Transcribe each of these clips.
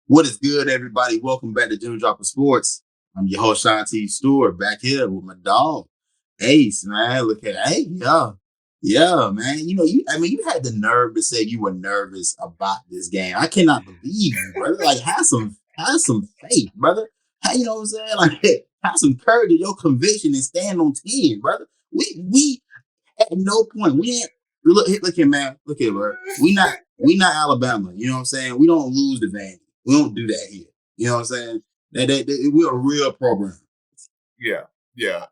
What is good, everybody? Welcome back to Jim Dropper Sports. I'm your host, Sean T. Stewart, back here with my dog, Ace, man. Look at hey, yeah, man. You had the nerve to say you were nervous about this game. I cannot believe you, brother. Like, have some faith, brother. You know what I'm saying? Like, have some courage in your conviction and stand on 10, brother. We at no point we ain't look here, man. Look here, bro. We not Alabama. You know what I'm saying? We don't lose the Vandy. We don't do that here. You know what I'm saying? We're a real program. Yeah, yeah.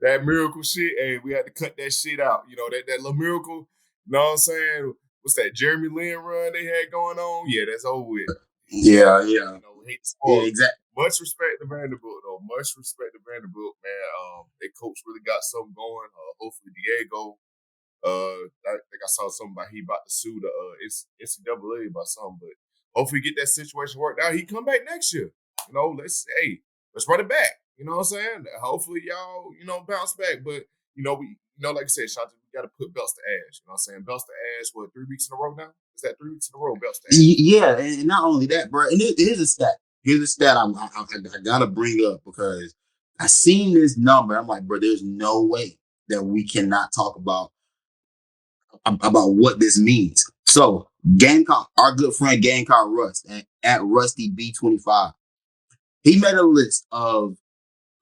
That miracle shit, hey, we had to cut that shit out. You know, that little miracle, you know what I'm saying? What's that Jeremy Lin run they had going on? Yeah, that's over with. Yeah, yeah. Hate to Yeah, spoil. exactly. Much respect to Vanderbilt, though. Much respect to Vanderbilt, man. Their coach really got something going. Hopefully Diego. I think I saw something about he about to sue the NCAA about something, but hopefully get that situation worked out. He come back next year. Let's run it back. You know what I'm saying? Hopefully y'all, bounce back. But like I said, Shanti, we got to put belts to ass. You know what I'm saying? Belts to ass. What, 3 weeks in a row now? Is that 3 weeks in a row? Belts to ass. Yeah, and not only that, bro. And here's a stat. Here's a stat I gotta bring up because I seen this number. I'm like, bro, there's no way that we cannot talk about what this means. So Gamecock, our good friend Gamecock Rust at Rusty B25, he made a list of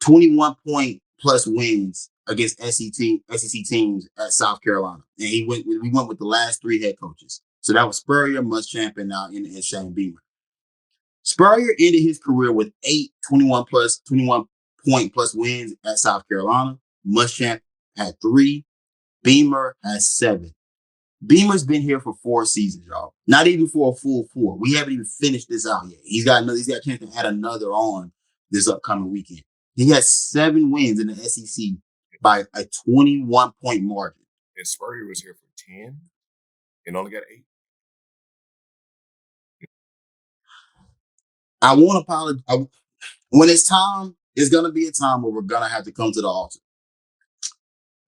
21 point plus wins against SEC teams at South Carolina, and we went with the last three head coaches. So that was Spurrier, Muschamp, and now in Shane Beamer. Spurrier ended his career with 21 point plus wins at South Carolina. Muschamp had 3. Beamer has 7. Beamer's been here for 4 seasons, y'all. Not even for a full 4. We haven't even finished this out yet. He's got a chance to add another on this upcoming weekend. He has 7 wins in the SEC by a 21-point margin. And Spurrier was here for 10 and only got 8. I want to apologize. When it's time, it's going to be a time where we're going to have to come to the altar.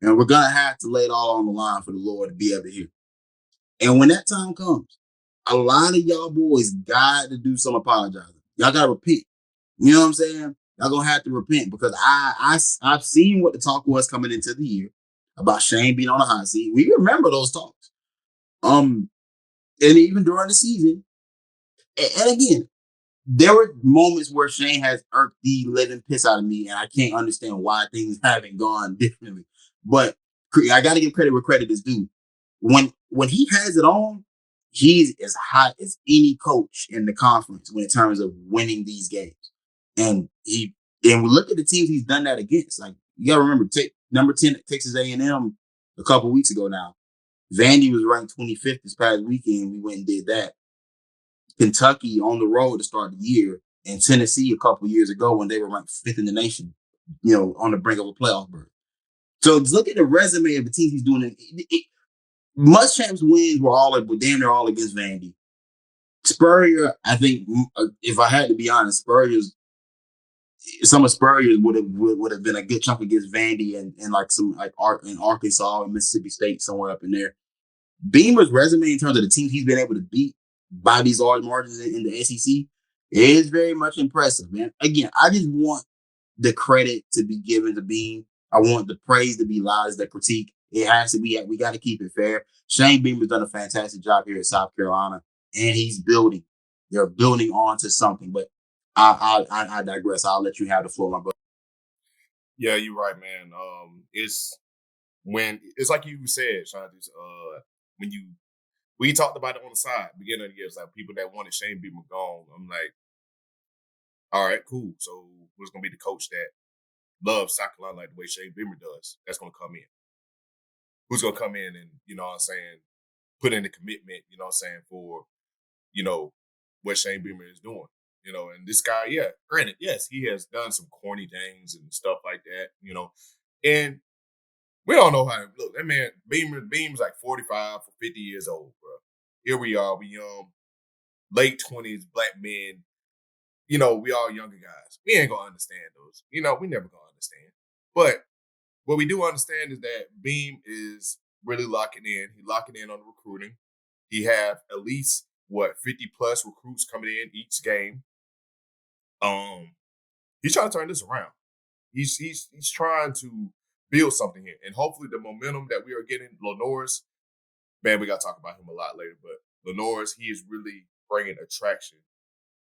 And we're going to have to lay it all on the line for the Lord to be able to hear. And when that time comes, a lot of y'all boys got to do some apologizing. Y'all got to repent. You know what I'm saying? Y'all gonna have to repent because I've seen what the talk was coming into the year about Shane being on the hot seat. We remember those talks. And even during the season. And again, there were moments where Shane has irked the living piss out of me, and I can't understand why things haven't gone differently. But I got to give credit where credit is due. When he has it on, he's as hot as any coach in the conference when in terms of winning these games. And we look at the teams he's done that against. Like, you gotta remember, number 10 Texas A&M a couple weeks ago now. Vandy was ranked 25th this past weekend. We went and did that. Kentucky on the road to start the year, and Tennessee a couple years ago when they were ranked 5th in the nation, on the brink of a playoff berth. So just look at the resume of the teams he's doing. Muschamp's wins were damn near all against Vandy. Spurrier, I think, if I had to be honest, some of Spurrier would have been a good chunk against Vandy and like some like in Arkansas and Mississippi State somewhere up in there. Beamer's resume in terms of the teams he's been able to beat by these large margins in the SEC is very much impressive, man. Again, I just want the credit to be given to Beam. I want the praise to be loud as the critique. It has to be. We got to keep it fair. Shane Beamer's done a fantastic job here at South Carolina, and he's building. They're building on to something. But I digress. I'll let you have the floor, my brother. Yeah, you're right, man. It's like you said, Shanti. We talked about it on the side, beginning of the year. It's like people that wanted Shane Beamer gone. I'm like, all right, cool. So who's gonna be the coach that loves South Carolina like the way Shane Beamer does? That's gonna come in. Who's gonna come in and, put in the commitment, for, what Shane Beamer is doing. And this guy, yeah, granted, yes, he has done some corny things and stuff like that, and we don't know how to look. That man, Beam's like 45 or 50 years old, bro. Here we are, we young, late 20s, black men. We all younger guys. We ain't gonna understand those. We never gonna understand. But what we do understand is that Beam is really locking in. He's locking in on the recruiting. He have at least 50 plus recruits coming in each game. He's trying to turn this around. He's trying to build something here, and hopefully the momentum that we are getting, Lenore's, man, we got to talk about him a lot later, but Lenore's, he is really bringing attraction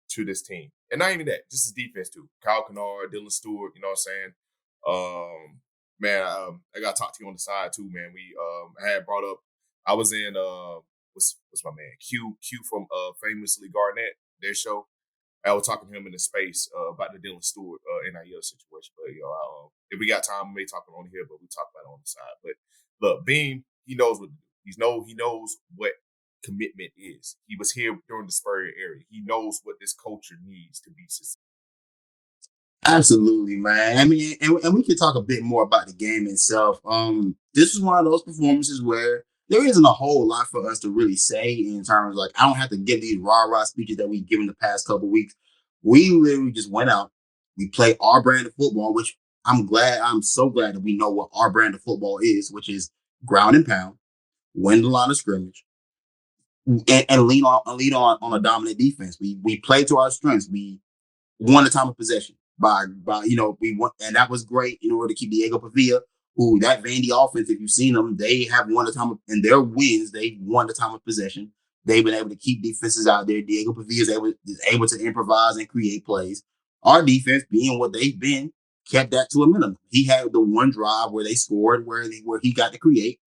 to this team. And not even that, just his defense too. Kyle Kennard, Dylan Stewart, you know what I'm saying? I got to talk to you on the side too, man. I had brought up, I was in, what's my man? Q from Famously Garnett, their show. I was talking to him in the space about the Dylan Stewart NIL situation. But, if we got time, we may talk about it on here, but we talk about it on the side. But look, Beam, he knows what to do. He knows what commitment is. He was here during the Spurrier era. He knows what this culture needs to be successful. Absolutely, man. I mean, and we can talk a bit more about the game itself. This is one of those performances where there isn't a whole lot for us to really say in terms of, like, I don't have to give these rah-rah speeches that we've given the past couple weeks. We literally just went out, we played our brand of football, which I'm so glad that we know what our brand of football is, which is ground and pound, win the line of scrimmage, and lean on a dominant defense. We play to our strengths. We won the time of possession by we won, and that was great in order to keep Diego Pavia, who that Vandy offense, if you've seen them, they have won the time of, in their wins, they won the time of possession. They've been able to keep defenses out there. Diego Pavia is able to improvise and create plays. Our defense, being what they've been, kept that to a minimum. He had the one drive where they scored, where he got to create,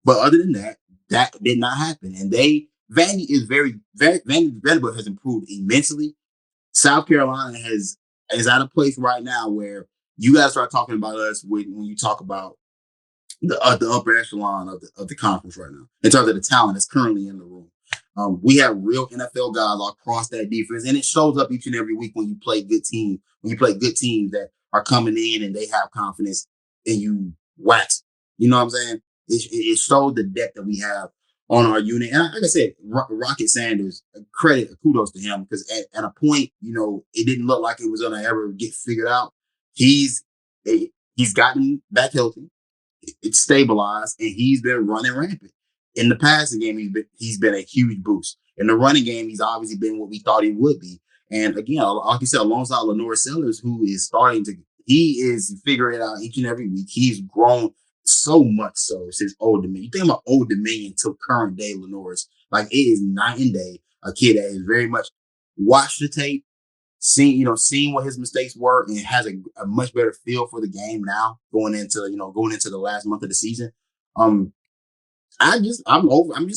but other than that, that did not happen. And Vandy is Vanderbilt has improved immensely. South Carolina is at a place right now where you got to start talking about us when you talk about the upper echelon of the conference right now in terms of the talent that's currently in the room. We have real NFL guys across that defense, and it shows up each and every week when you play good teams. When you play good teams that are coming in and they have confidence, and you wax. You know what I'm saying? It shows the depth that we have on our unit. And like I said, Rocket Sanders, kudos to him, because at a point, it didn't look like it was going to ever get figured out. He's gotten back healthy. It's stabilized, and he's been running rampant. In the passing game, he's been a huge boost. In the running game, he's obviously been what we thought he would be. And again, like you said, alongside Lenore Sellers, who is he is figuring it out each and every week. He's grown so much so since Old Dominion. You think about Old Dominion to current day Lenore's, like, it is night and day. A kid that is very much watched the tape, seeing what his mistakes were, and has a much better feel for the game now going into the last month of the season. I'm just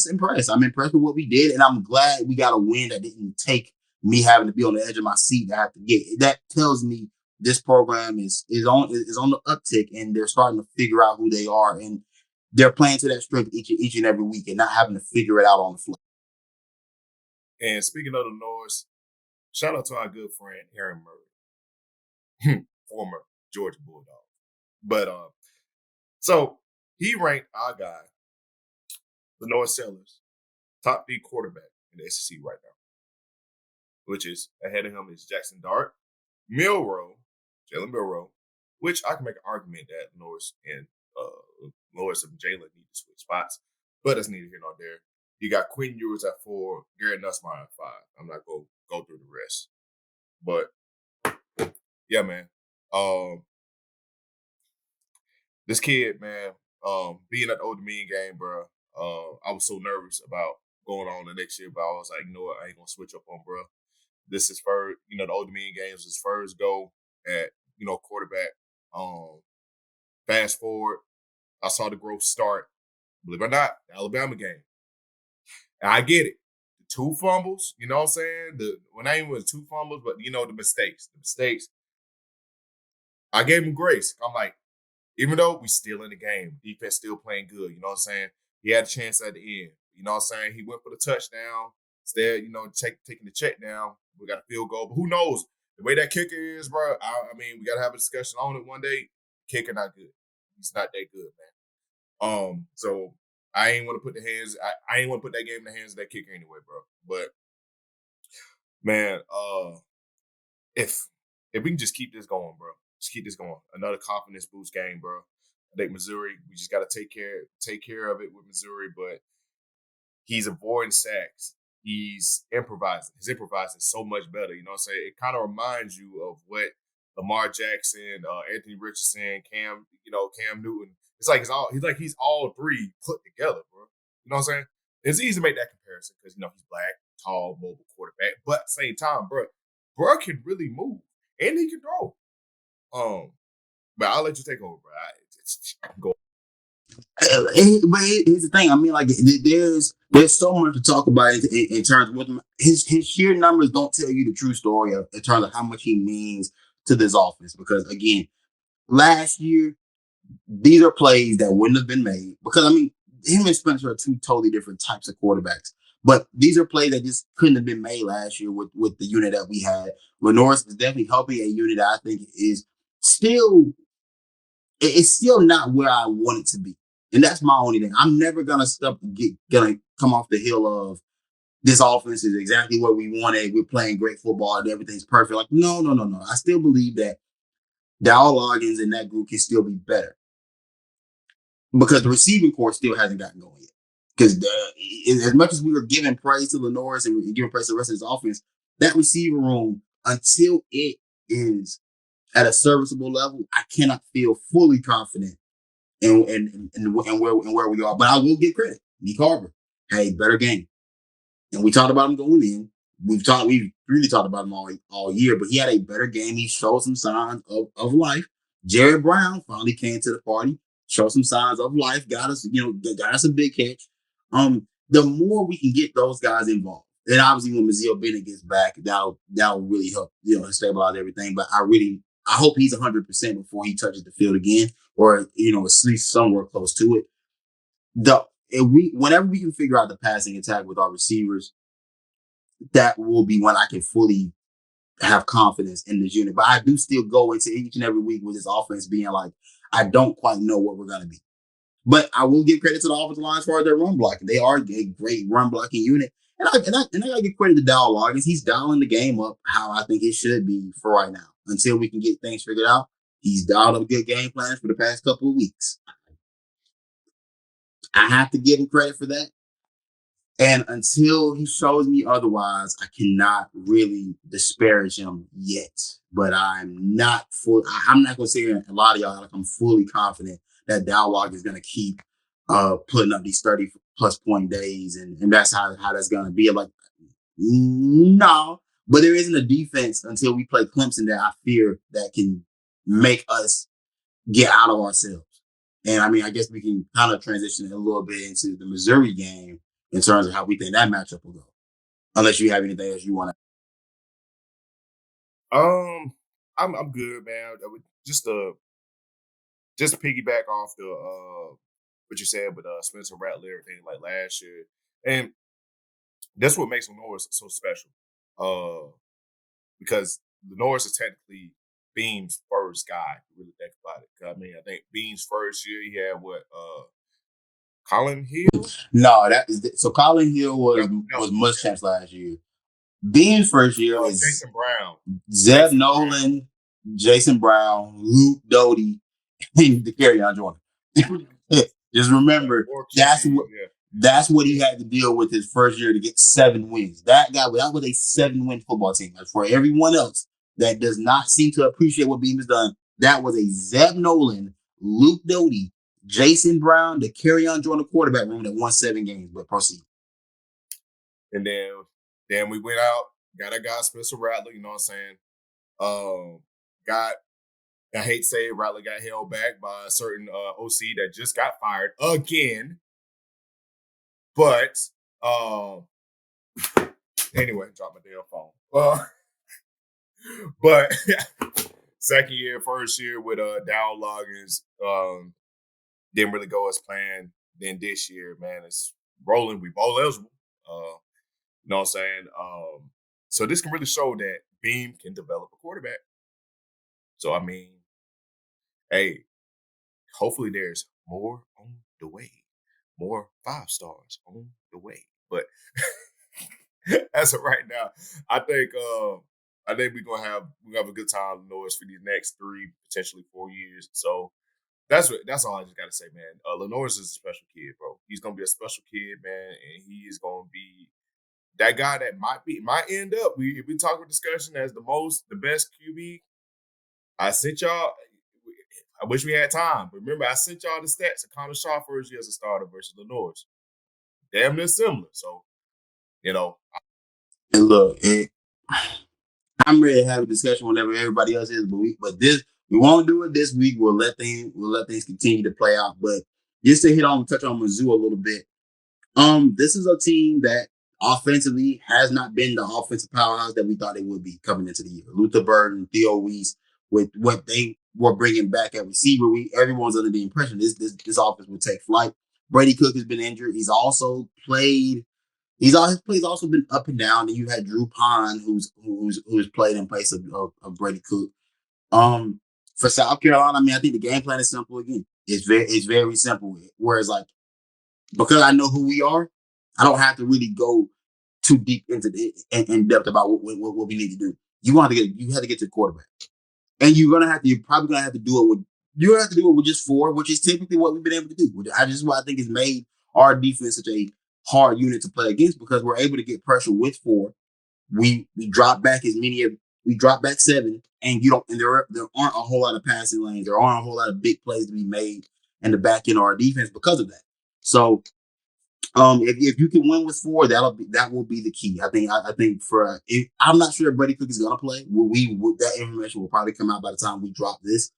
impressed. I'm impressed with what we did, and I'm glad we got a win that didn't take me having to be on the edge of my seat to have to get. That tells me this program is on the uptick, and they're starting to figure out who they are, and they're playing to that strength each and every week, and not having to figure it out on the fly. And speaking of the Norse, shout out to our good friend Aaron Murray, former Georgia Bulldog. But so he ranked our guy, Lenore Sellers, top 3 quarterback in the SEC right now, which is ahead of him is Jackson Dart, Jalen Milroe, which I can make an argument that Norris and Jalen need to switch spots, but that's neither here nor there. You got Quinn Ewers at 4, Garrett Nussmeyer at 5. I'm not going to go through the rest. But, yeah, man. This kid, man, being at the Old Dominion game, bro, I was so nervous about going on the next year, but I was like, you know what, I ain't going to switch up on, bro. This is first, the Old Dominion games is first go at, quarterback. Fast forward, I saw the growth start. Believe it or not, the Alabama game. And I get it. The 2 fumbles, you know what I'm saying? When I even was 2 fumbles, but the mistakes. I gave him grace. I'm like, even though we still in the game, defense still playing good, you know what I'm saying? He had a chance at the end. You know what I'm saying? He went for the touchdown. Instead, taking the check down. We got a field goal. But who knows? The way that kicker is, bro, I mean, we got to have a discussion on it one day. Kicker not good. He's not that good, man. So I ain't want to put I ain't want to put that game in the hands of that kicker anyway, bro. But man, if we can just keep this going, bro. Just keep this going. Another confidence boost game, bro. I think Missouri, we just got to take care of it with Missouri, but he's avoiding sacks. he's improvising. His improvising is so much better. You know what I'm saying? It kind of reminds you of what Lamar Jackson, Anthony Richardson, Cam Newton. It's like he's all three put together, bro. You know what I'm saying? It's easy to make that comparison because he's black, tall, mobile quarterback, but at the same time, bro can really move and he can throw. But I'll let you take over, bro. Go. But here's the thing. I mean, like, there's so much to talk about in terms of what his sheer numbers don't tell you the true story in terms of how much he means to this offense. Because again, last year, these are plays that wouldn't have been made. Because I mean, him and Spencer are two totally different types of quarterbacks. But these are plays that just couldn't have been made last year with the unit that we had. Lenoris is definitely helping a unit that I think is still it's still not where I want it to be. And that's my only thing. I'm never gonna come off the hill of this offense is exactly what we wanted. We're playing great football and everything's perfect. Like, no. I still believe that Dow Loggins and that group can still be better because the receiving core still hasn't gotten going yet. Because as much as we were giving praise to Lenoris and we're giving praise to the rest of his offense, that receiver room, until it is at a serviceable level, I cannot feel fully confident and where we are. But I will give credit. Lee Carver had a better game. And we talked about him going in. We've really talked about him all year, but he had a better game. He showed some signs of life. Jared Brown finally came to the party, showed some signs of life, got us a big catch. The more we can get those guys involved, and obviously when MIZZOU Bennett gets back, that'll really help, stabilize everything. But I hope he's 100% before he touches the field again, or at least somewhere close to it. Whenever we can figure out the passing attack with our receivers, that will be when I can fully have confidence in this unit. But I do still go into each and every week with this offense being like, I don't quite know what we're going to be. But I will give credit to the offensive line as far as their run blocking. They are a great run blocking unit. And I got to give credit to Dow Loggins. He's dialing the game up how I think it should be for right now. Until we can get things figured out, he's dialed up good game plans for the past couple of weeks. I have to give him credit for that. And until he shows me otherwise, I cannot really disparage him yet. But I'm not going to say a lot of y'all like I'm fully confident that Dowlog is going to keep putting up these 30+ point days, and that's how that's going to be. I'm like, no. But there isn't a defense until we play Clemson that I fear that can make us get out of ourselves. And I mean, I guess we can kind of transition a little bit into the Missouri game in terms of how we think that matchup will go. Unless you have anything else you want to. I'm good, man. Just to piggyback off the what you said with Spencer Rattler, everything like last year, and that's what makes Lenoris so special. Because Lenoris is technically Beam's first guy. Really think about it. I mean, I think Beam's first year he had what Colin Hill. No, Colin Hill was Muschamp's last year. Beam's first year is Jason Brown, Zeb Nolan, Jason Brown, Luke Doty, and De'Carrion Jordan. Just remember that's what he had to deal with his first year to get 7 wins. That was a 7-win football team. As for everyone else that does not seem to appreciate what Beam has done, that was a Zeb Nolan, Luke Doty, Jason Brown, De'Carrion Jordan quarterback room that won 7 games. But proceed. And then we went out, got a guy Spencer Rattler. You know what I'm saying? I hate to say it, Rattler got held back by a certain OC that just got fired again. But anyway, drop my damn phone. But second year, first year with Dow Loggins, didn't really go as planned. Then this year, man, it's rolling. We bowl eligible. You know what I'm saying? So this can really show that Beam can develop a quarterback. So I mean, hey, hopefully there's more on the way. More 5 stars on the way. But as of right now, I think we're gonna have a good time, Lenoris, for these next 3, potentially 4 years. So that's all I just gotta say, man. Lenoris is a special kid, bro. He's gonna be a special kid, man, and he is gonna be that guy that might end up. We talk discussion as the best QB. I sent y'all. I wish we had time. But remember, I sent y'all the stats of Connor Shaw first year as a starter versus Lenore's. Damn near similar. So, you know. And look, I'm ready to have a discussion whenever everybody else is, but we won't do it this week. We'll let things continue to play out. But just to touch on Mizzou a little bit. This is a team that offensively has not been the offensive powerhouse that we thought it would be coming into the year. Luther Burden, Theo Weiss, with what they were bringing back at receiver, everyone's under the impression this offense would take flight. Brady Cook has been injured. He's also played. His plays also been up and down. And you had Drew Pond, who's played in place of Brady Cook. For South Carolina, I mean, I think the game plan is simple again. It's very simple. Whereas like, because I know who we are, I don't have to really go too deep into in depth about what we need to do. You have to get to the quarterback, and you're probably gonna have to do it with just four, which is typically what we've been able to do. Why I think it's made our defense such a hard unit to play against, because we're able to get pressure with four. We drop back we drop back seven, and there aren't a whole lot of passing lanes. There aren't a whole lot of big plays to be made in the back end of our defense because of that. So if you can win with four, that will be the key. I think I'm not sure if Brady Cook is gonna play. That information will probably come out by the time we drop this.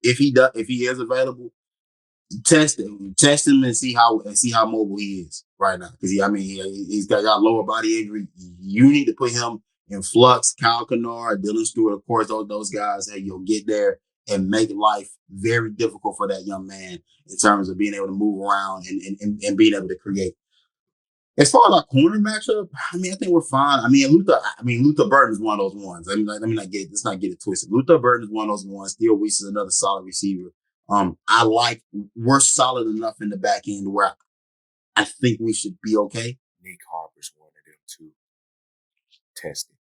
If he is available, test him and see how mobile he is right now. Because he's got lower body injury. You need to put him in flux. Kyle Kennard, Dylan Stewart, of course, those guys. Hey, you'll get there and make life very difficult for that young man in terms of being able to move around and being able to create. As far as our corner matchup, I think we're fine. Luther Burden is one of those ones. Let's not get it twisted. Luther Burden is one of those ones. Theo Weiss is another solid receiver. We're solid enough in the back end where I think we should be okay. Nick Harper's one of them too. Test it.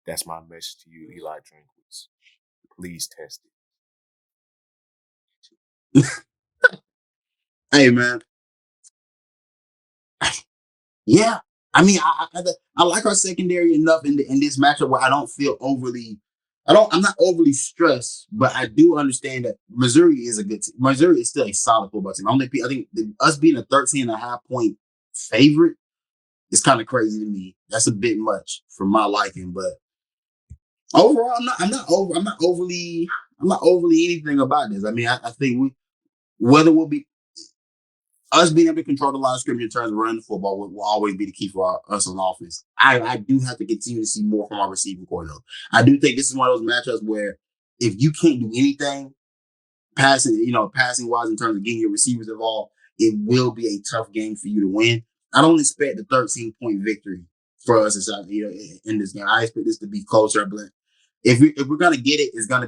That's my message to you, Eli Drinkwitz. Please test it. Hey, man. Yeah. I like our secondary enough in this matchup where I don't feel I'm not overly stressed, but I do understand that Missouri is a good team. Missouri is still a solid football team. I think us being a 13.5-point favorite is kind of crazy to me. That's a bit much for my liking, but overall, I'm not overly anything about this. I think whether we'll be us being able to control the line of scrimmage in terms of running the football will always be the key for us on offense. I do have to continue to see more from our receiving core, though. I do think this is one of those matchups where if you can't do anything passing wise in terms of getting your receivers involved, it will be a tough game for you to win. I don't expect a 13-point victory for us in this game. I expect this to be closer, but if we're gonna get it, it'll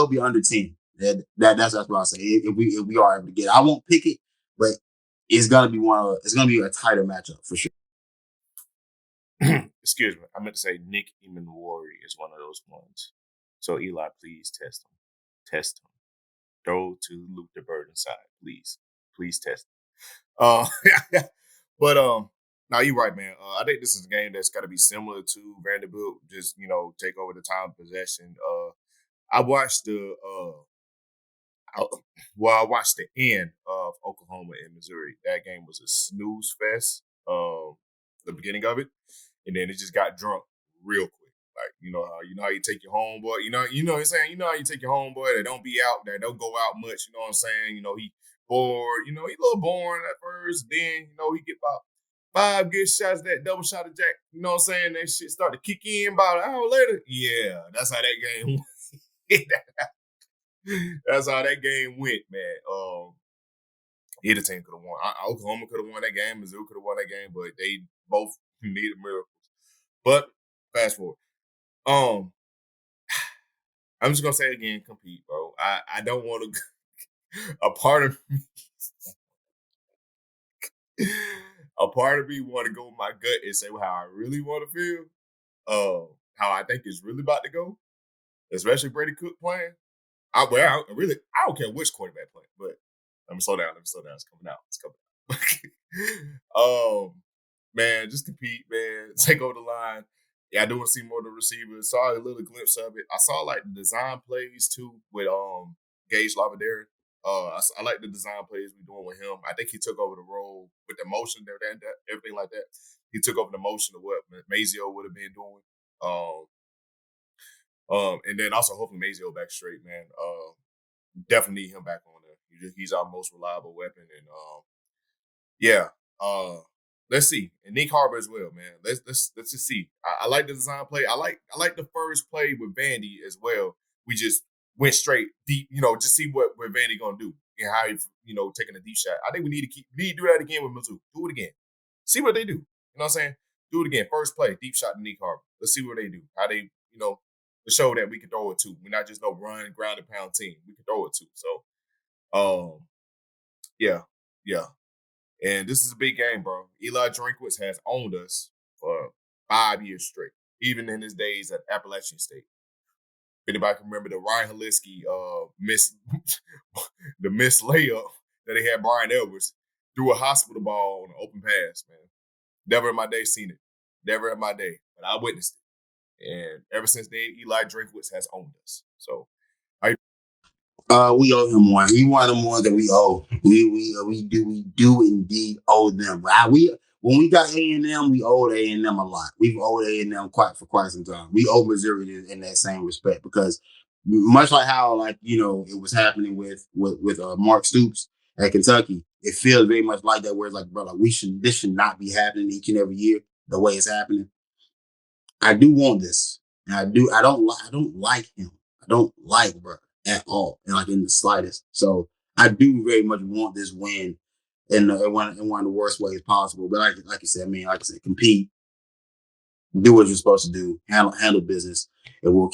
be under 10. That's what I say. If we are able to get it, I won't pick it, but it's gonna be a tighter matchup for sure. Excuse me. I meant to say Nick Emanwari is one of those ones. So Eli, please test him. Test him. Throw to Luke the Burden side, please. Please test him. But now you're right, man. I think this is a game that's got to be similar to Vanderbilt. Just take over the time of possession. I watched I watched the end of Oklahoma and Missouri. That game was a snooze fest. The beginning of it, and then it just got drunk real quick. Like how you take your homeboy. You know what I'm saying. You know how you take your homeboy that don't be out, that don't go out much. You know what I'm saying. He bored. He a little boring at first. Then he get about 5 good shots, that double shot of Jack. You know what I'm saying. That shit start to kick in about an hour later. Yeah, that's how that game went. That's how that game went, man. Either team could have won. Oklahoma could have won that game. Mizzou could have won that game, but they both needed miracles. But fast forward. I'm just gonna say again, compete, bro. I don't want to. A part of me want to go with my gut and say how I really want to feel. How I think it's really about to go, especially Brady Cook playing. I don't care which quarterback playing, but let me slow down. It's coming out. Man, just compete, man. Take over the line. Yeah, I do want to see more of the receivers. Saw a little glimpse of it. I saw like the design plays too with Gage Lavadere. I like the design plays we doing with him. I think he took over the role with the motion there, everything like that. He took over the motion of what MIZZOU would have been doing. And then also hopefully MIZZOU back straight, man. Definitely need him back on there. He's our most reliable weapon, and yeah. Let's see. And Nick Harbor as well, man. Let's just see. I like the design play. I like the first play with Vandy as well. We just went straight deep, just see what Vandy gonna do and how he, taking a deep shot. I think we need to do that again with Mizzou. Do it again. See what they do. You know what I'm saying? Do it again. First play, deep shot to Nick Harbor. Let's see what they do. How they, to show that we can throw it too. We're not just no run, ground and pound team. We can throw it too. So yeah. And this is a big game, bro. Eli Drinkwitz has owned us for 5 years straight, even in his days at Appalachian State. If anybody can remember the Ryan Halisky the missed layup that they had Brian Edwards threw a hospital ball on an open pass, man. Never in my day seen it. Never in my day. But I witnessed it. And ever since then, Eli Drinkwitz has owned us. So we owe him one. He one of them ones that we owe. We do indeed owe them. When we got A&M, we owed A&M a lot. We've owed A&M for quite some time. We owe Missouri in that same respect because much like how it was happening with Mark Stoops at Kentucky, it feels very much like that. Where it's like, bro, this should not be happening each and every year the way it's happening. I do want this, and I don't like him. I don't like bro at all, and like in the slightest. So I do very much want this win in one of the worst ways possible. But like you said, compete, do what you're supposed to do, handle business, and we'll